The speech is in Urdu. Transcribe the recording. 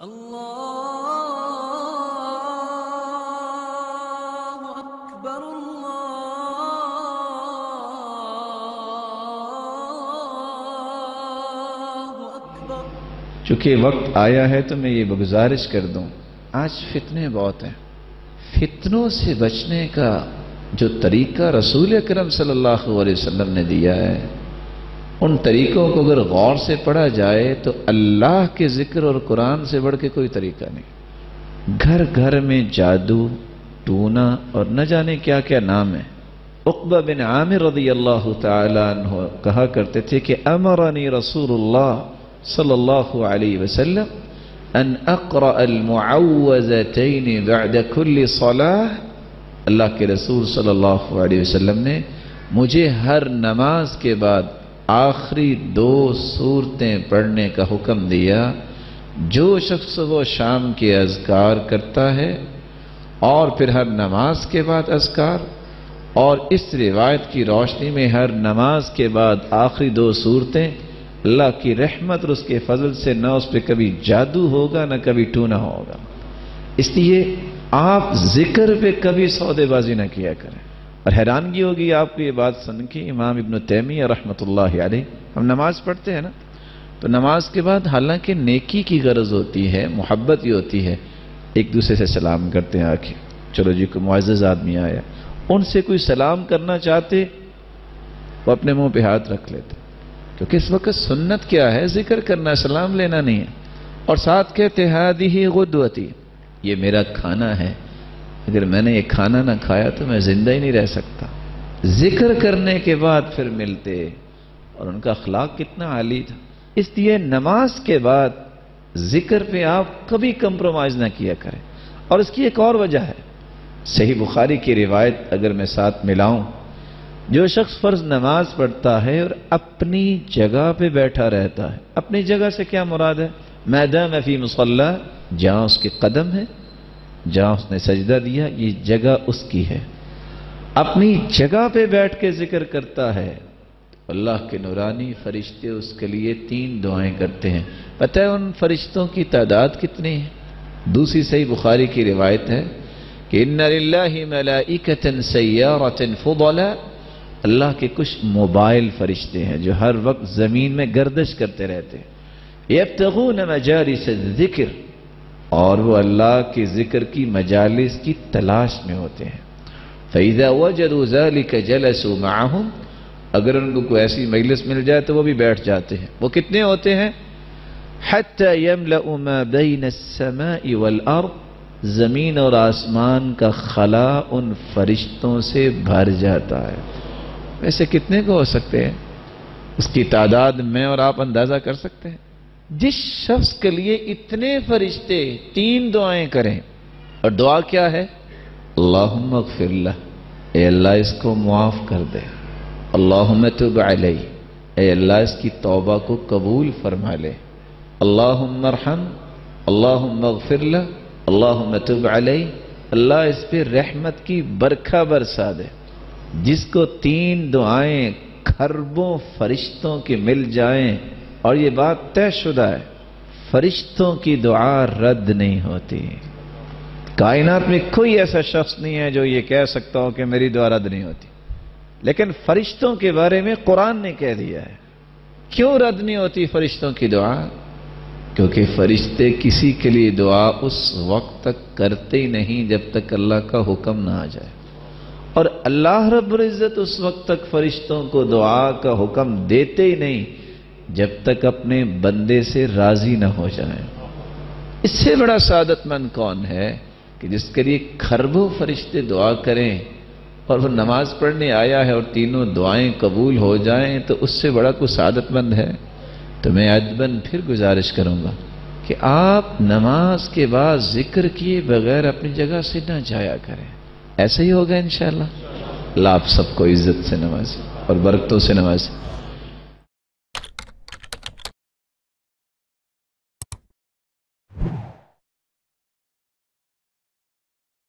اللہ اکبر اللہ اکبر۔ چونکہ وقت آیا ہے تو میں یہ گزارش کر دوں، آج فتنے بہت ہیں، فتنوں سے بچنے کا جو طریقہ رسول اکرم صلی اللہ علیہ وسلم نے دیا ہے، ان طریقوں کو اگر غور سے پڑھا جائے تو اللہ کے ذکر اور قرآن سے بڑھ کے کوئی طریقہ نہیں۔ گھر گھر میں جادو، ٹونا اور نہ جانے کیا کیا نام ہے۔ عقبہ بن عامر رضی اللہ تعالی عنہ کہا کرتے تھے کہ امرنی رسول اللہ صلی اللہ علیہ وسلم ان اقرأ المعوذتین بعد کل صلاح۔ اللہ کے رسول صلی اللہ علیہ وسلم نے مجھے ہر نماز کے بعد آخری 2 سورتیں پڑھنے کا حکم دیا۔ جو شخص وہ شام کے اذکار کرتا ہے اور پھر ہر نماز کے بعد اذکار، اور اس روایت کی روشنی میں ہر نماز کے بعد آخری 2 سورتیں، اللہ کی رحمت اور اس کے فضل سے نہ اس پہ کبھی جادو ہوگا نہ کبھی ٹونا ہوگا۔ اس لیے آپ ذکر پہ کبھی سودے بازی نہ کیا کریں۔ اور حیرانگی ہوگی آپ کو یہ بات سن کے، امام ابن تیمیہ رحمۃ اللہ علیہ، ہم نماز پڑھتے ہیں نا، تو نماز کے بعد حالانکہ نیکی کی غرض ہوتی ہے، محبت ہی ہوتی ہے، ایک دوسرے سے سلام کرتے ہیں آکے، چلو جی کوئی معزز آدمی آیا، ان سے کوئی سلام کرنا چاہتے وہ اپنے منہ پہ ہاتھ رکھ لیتے، کیونکہ اس وقت سنت کیا ہے؟ ذکر کرنا، سلام لینا نہیں ہے۔ اور ساتھ کہتے ہادیہ غدوتی، یہ میرا کھانا ہے، اگر میں نے یہ کھانا نہ کھایا تو میں زندہ ہی نہیں رہ سکتا۔ ذکر کرنے کے بعد پھر ملتے، اور ان کا اخلاق کتنا عالی تھا۔ اس لیے نماز کے بعد ذکر پہ آپ کبھی کمپرومائز نہ کیا کریں۔ اور اس کی ایک اور وجہ ہے، صحیح بخاری کی روایت اگر میں ساتھ ملاؤں، جو شخص فرض نماز پڑھتا ہے اور اپنی جگہ پہ بیٹھا رہتا ہے، اپنی جگہ سے کیا مراد ہے؟ میدان فی مصلی، جہاں اس کے قدم ہے، جہاں اس نے سجدہ دیا، یہ جگہ اس کی ہے، اپنی جگہ پہ بیٹھ کے ذکر کرتا ہے، اللہ کے نورانی فرشتے اس کے لیے 3 دعائیں کرتے ہیں۔ پتہ ہے ان فرشتوں کی تعداد کتنی ہے؟ دوسری صحیح بخاری کی روایت ہے کہ ان للہ ملائکۃ سیارۃ فضلا، اللہ کے کچھ موبائل فرشتے ہیں جو ہر وقت زمین میں گردش کرتے رہتے ہیں، یبتغون مجالس الذکر، اور وہ اللہ کے ذکر کی مجالس کی تلاش میں ہوتے ہیں۔ فَإِذَا وَجَدُوا ذَلِكَ جَلَسُوا مَعَهُمْ، اگر ان کو کوئی ایسی مجلس مل جائے تو وہ بھی بیٹھ جاتے ہیں۔ وہ کتنے ہوتے ہیں؟ حَتَّى يَمْلَأُ مَا بَيْنَ السَّمَاءِ وَالْأَرْضِ، زمین اور آسمان کا خلا ان فرشتوں سے بھر جاتا ہے۔ ویسے کتنے کو ہو سکتے ہیں؟ اس کی تعداد میں اور آپ اندازہ کر سکتے ہیں؟ جس شخص کے لیے اتنے فرشتے 3 دعائیں کریں، اور دعا کیا ہے؟ اللہم اغفر لہ، اے اللہ اس کو معاف کر دے، اللہم تب علیہ، اے اللہ اس کی توبہ کو قبول فرما لے، اللہم ارحم، اللہم اغفر لہ، اللہم تب علیہ، اللہ اس پہ رحمت کی برکھا برسا دے۔ جس کو 3 دعائیں کھربوں فرشتوں کے مل جائیں، اور یہ بات طے شدہ ہے، فرشتوں کی دعا رد نہیں ہوتی۔ کائنات میں کوئی ایسا شخص نہیں ہے جو یہ کہہ سکتا ہو کہ میری دعا رد نہیں ہوتی، لیکن فرشتوں کے بارے میں قرآن نے کہہ دیا ہے۔ کیوں رد نہیں ہوتی فرشتوں کی دعا؟ کیونکہ فرشتے کسی کے لیے دعا اس وقت تک کرتے ہی نہیں جب تک اللہ کا حکم نہ آ جائے، اور اللہ رب العزت اس وقت تک فرشتوں کو دعا کا حکم دیتے ہی نہیں جب تک اپنے بندے سے راضی نہ ہو جائیں۔ اس سے بڑا سعادت مند کون ہے کہ جس کے لیے کھربوں فرشتے دعا کریں اور وہ نماز پڑھنے آیا ہے اور 3 دعائیں قبول ہو جائیں، تو اس سے بڑا کوئی سعادت مند ہے؟ تو میں ادباً پھر گزارش کروں گا کہ آپ نماز کے بعد ذکر کیے بغیر اپنی جگہ سے نہ جایا کریں۔ ایسا ہی ہوگا انشاءاللہ۔ اللہ آپ سب کو عزت سے نوازے اور برکتوں سے نوازے۔